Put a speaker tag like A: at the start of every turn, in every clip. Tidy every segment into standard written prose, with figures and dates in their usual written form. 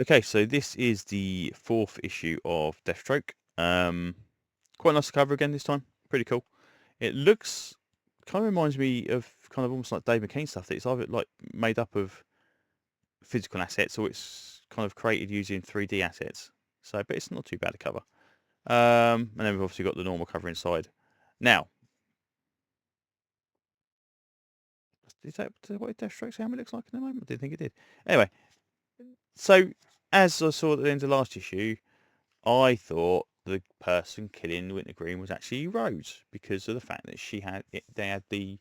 A: Okay, so this is the 4th issue of Deathstroke. Quite nice to cover again this time. Pretty cool. It looks kind of reminds me of kind of almost like Dave McKean stuff. That it's either like made up of physical assets or it's kind of created using 3D assets. So, but it's not too bad a cover. And then we've obviously got the normal cover inside. Now, is that what Deathstroke's helmet looks like in the moment? I didn't think it did. Anyway, so as I saw at the end of last issue, I thought the person killing Wintergreen was actually Rose because of the fact that they had the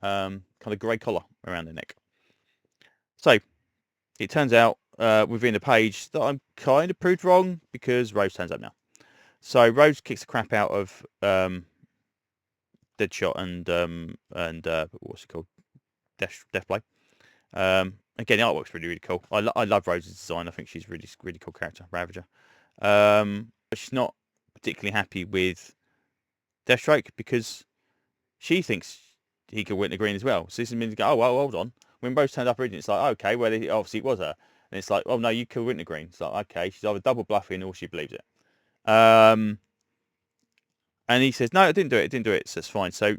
A: kind of grey collar around their neck. So it turns out within the page that I'm kind of proved wrong because Rose turns up now. So Rose kicks the crap out of Deadshot and what's it called, Deathblade. Again, the artwork's really cool. I love Rose's design. I think she's really cool character, Ravager. But she's not particularly happy with Deathstroke because she thinks he could win the green as well. So this means go, oh well, hold on. When Rose turned up originally, it's like, okay, well obviously it was her, and it's like, oh no, you could win the green. It's like, okay, she's either double bluffing or she believes it. And he says, no, I didn't do it. I didn't do it. So it's fine. So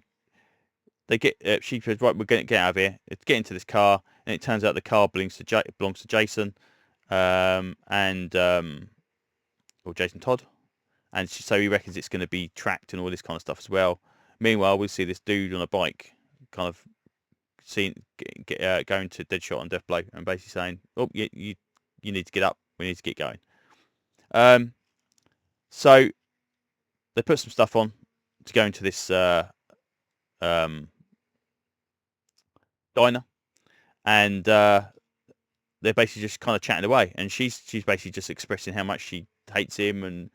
A: they get. She says, right, we're going to get out of here. Get into this car, and it turns out the car belongs to Jason, and or Jason Todd, and so he reckons it's going to be tracked and all this kind of stuff as well. Meanwhile, we see this dude on a bike, kind of going to Deadshot and Deathblow, and basically saying, "Oh, you need to get up. We need to get going." So they put some stuff on to go into this diner, and they're basically just kind of chatting away, and she's basically just expressing how much she hates him and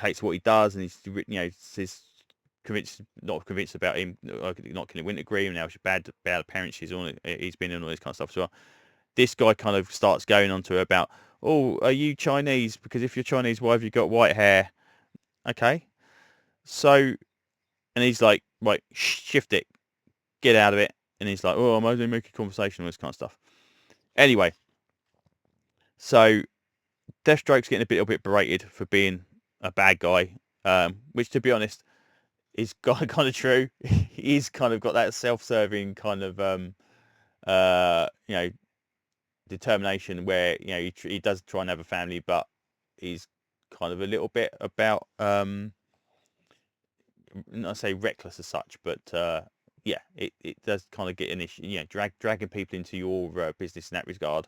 A: hates what he does, and he's not convinced about him not killing Wintergreen, and how bad a parent he's been in all this kind of stuff as well. This guy kind of starts going on to her about, oh, are you Chinese? Because if you're Chinese, why have you got white hair? Okay, so and he's like, right, shift it, get out of it, and he's like, oh, I'm only making conversation, all this kind of stuff. Anyway, so Deathstroke's getting a bit berated for being a bad guy, which, to be honest, is kind of true. He's kind of got that self-serving kind of, determination where he does try and have a family, but he's kind of a little bit about, not say reckless as such, but yeah, it does kind of get an issue. Dragging people into your business in that regard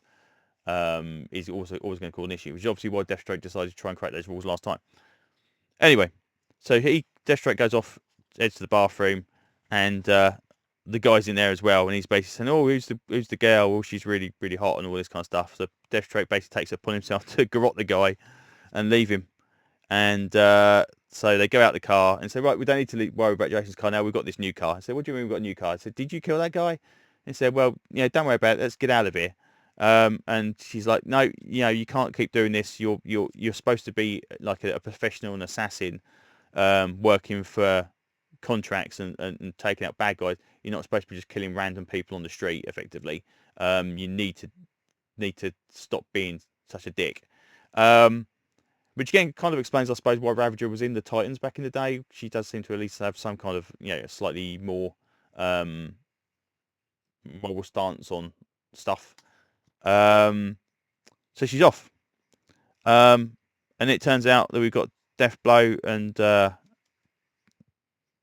A: is also always going to cause an issue, which is obviously why Deathstroke decided to try and create those rules last time. Anyway, so Deathstroke goes off, heads to the bathroom, and the guy's in there as well, and he's basically saying, "Oh, who's the girl? Oh, she's really hot and all this kind of stuff." So Deathstroke basically takes it upon himself to garrote the guy and leave him, and so they go out the car and say, "Right, we don't need to worry about Jason's car now. We've got this new car." I said, "What do you mean we've got a new car?" I said, "Did you kill that guy?" He said, "Well, don't worry about it. Let's get out of here." And she's like, "No, you can't keep doing this. You're supposed to be like a professional and assassin, working for contracts and taking out bad guys. You're not supposed to be just killing random people on the street. Effectively, you need to stop being such a dick." Which again kind of explains, I suppose, why Ravager was in the Titans back in the day. She does seem to at least have some kind of slightly more moral stance on stuff. Um, so she's off. And it turns out that we've got Deathblow and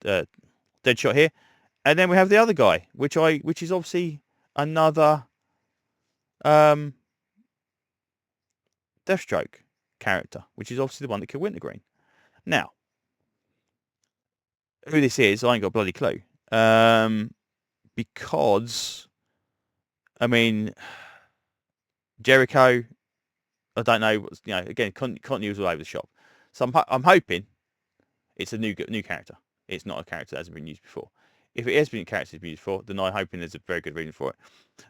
A: Deadshot here, and then we have the other guy, which is obviously another um, Deathstroke character, which is obviously the one that killed Wintergreen. Now, who this is, I ain't got a bloody clue. Because I mean, Jericho, I don't know. Again, continuity was all over the shop. So I'm hoping it's a new character. It's not a character that hasn't been used before. If it has been a character that's been used before, then I'm hoping there's a very good reason for it.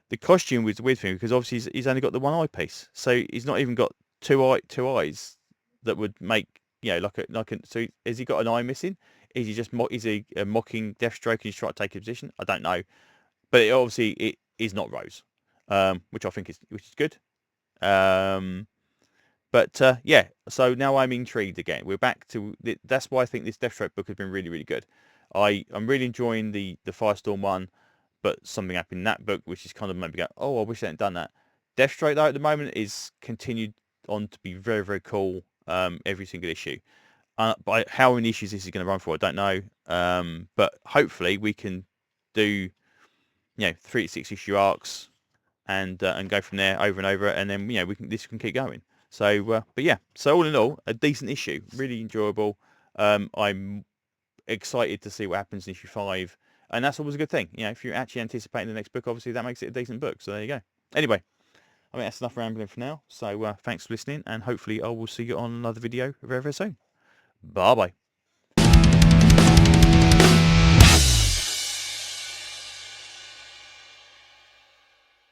A: The costume was with him because obviously he's only got the one eyepiece, so he's not even got two eyes that would make So has he got an eye missing? Is he just is he mocking Deathstroke and he's trying to take a position? I don't know, but it is not Rose, which I think is good. Um, But yeah, so now I'm intrigued again. We're back to that's why I think this Deathstroke book has been really, really good. I'm really enjoying the Firestorm one, but something happened in that book which is kind of maybe go, oh, I wish they hadn't done that. Deathstroke though at the moment is continued on to be very, very cool. Every single issue. But how many issues this is going to run for, I don't know. But hopefully we can do 3 to 6 issue arcs and go from there over and over, and then this can keep going. So, but yeah, so all in all, a decent issue, really enjoyable. I'm excited to see what happens in issue 5, and that's always a good thing. If you're actually anticipating the next book, obviously that makes it a decent book. So there you go. Anyway, I think that's enough rambling for now. So thanks for listening, and hopefully I will see you on another video very, very soon. Bye bye.